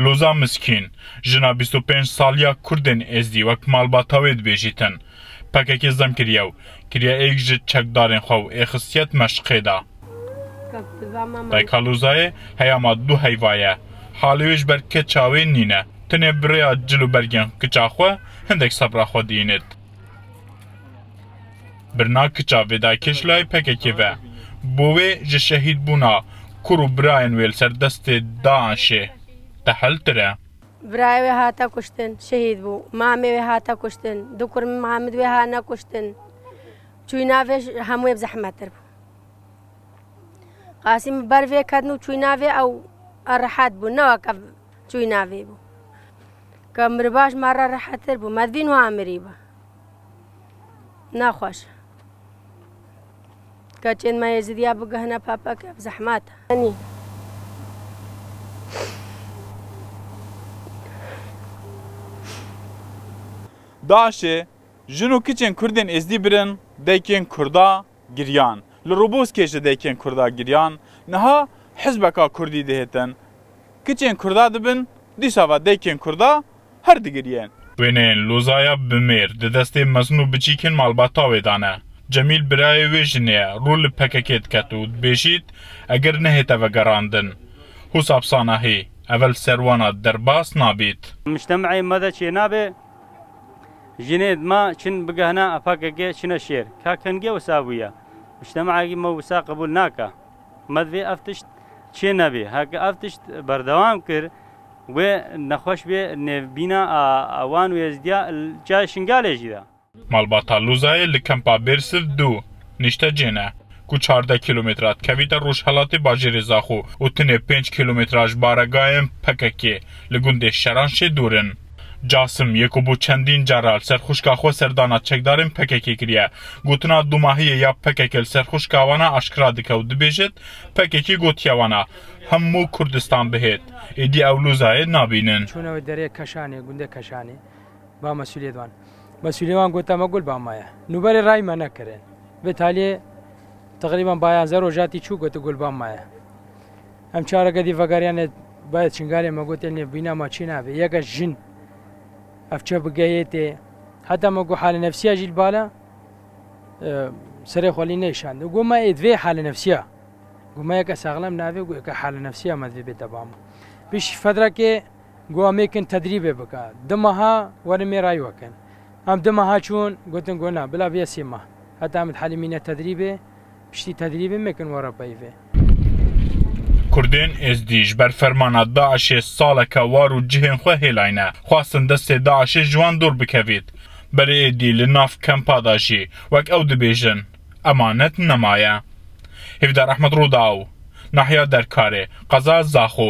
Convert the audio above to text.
لوزا مسکین جنا 25 سالیا کردن ازدی وک مالباتاوی دبیجیتن پککی زم کریو کریا ایک جد چکدارن خو اخصیت مشقه دا دایکا لوزای هیاما دو هیوایه حالیوش بر که چاوی نینه تنه بریا جلو برگن کچاخوه هندک صبرا خو دینید برنا کچا ودا کشلای پککی و بوه جه شهید بونا کرو براین ویل سر دست داعشه تحل تره برای هاتا کشتن شهید بو مامی هاتا کشتن دکر محمد هانا کشتن چوی ناوش هموی بزحمت تر بو قاسم بروی کدنو چوی ناوی او راحت بو نوا کف چوی ناوی بو کمرباش مارا راحت تر بو مدوین و عمری با ناخوش كاتشين ما يزيد يابقى هنا بابا كيف زحمات يعني داعشê jin û kiçên Kurdên êzdî birin deyekên Kurda giriyan. Li Roboskê ji deyekên Kurda giriyan, niha hizbeka Kurdî dihêtin. Kiçên Kurda dibin, dîsa ve deyekên Kurda her digiriyen. Wêneyên lozaya bimêr di destê mezin û biçîkên malbatawê dane. Cemîl birayê wê jinê rû li PKK diket û dibêjît eger nehête vegerandin. Hûsab Sanahî evel serwana derbas nabît. مجتمعي ماذا شيء نابي جنيد ما شن بقهنا أفاقك شن الشير كاكنجي وساوية مجتمعي ما وسا قبول ناكا مذي أفتشت شيء نبي هاك أفتشت بردوام كر ونخوش بي نبينا أوان ويزديا جا شنقالي جدا Malbata Luzayê li Kempa Bêrsiv 2 nişte cêne ku 14 kilometrat kevîte Rojhilatê bajêrê Zaxo û tinê 5 kilometraj baregayên PKK li gundê Şeranşê dûrin. Casim yekû bû çendîn cara li ser xwişka xwe serdana çekdarên PKK kiriye. Gotina dumahiyê ya PKK li ser xwişka wan aşkira dike û dibêjit PKK gotiya wan hemû Kurdistan bihêt. Êdî ew Luzayê nabînin. Çûna derê Keşanê gundê Keşanê ba mesuliyet wan. مسئولان گوتا مگول با مایا نوبر رای ما نکردن به تالی تقریبا باید زر جاتی چو گوت گول با مایا هم چهار کدی وگریان باید چنگالی مگوت نه بینا ما چی نبی یک جن افچه بگیته حتی مگو حال نفسی اجیل بالا سر خالی نشان گو ما ادوی حال نفسیه گو ما یک ساغلم نبی گو یک حال نفسیه مدوی به تبام بیش فتره که گو امیکن تدریب بکا دمها ورمی رای وکن هم دمها چون قلت نقولنا بلا بيا سيما حتى عمد حالي من التدريب بشتي تدريب ممكن ورا بايفه Kurdên êzdî ji ber fermana Daişê saleke war û cihên xwe hêlayne xwastin destê Daişê ji wan dûr bikevît. Berê êdî li nav kempa da jî wek ew dibêjin emanet nemaye. Hêvdar Ehmed Rûdaw, Nahiya Derkarê, Qeza Zaxo.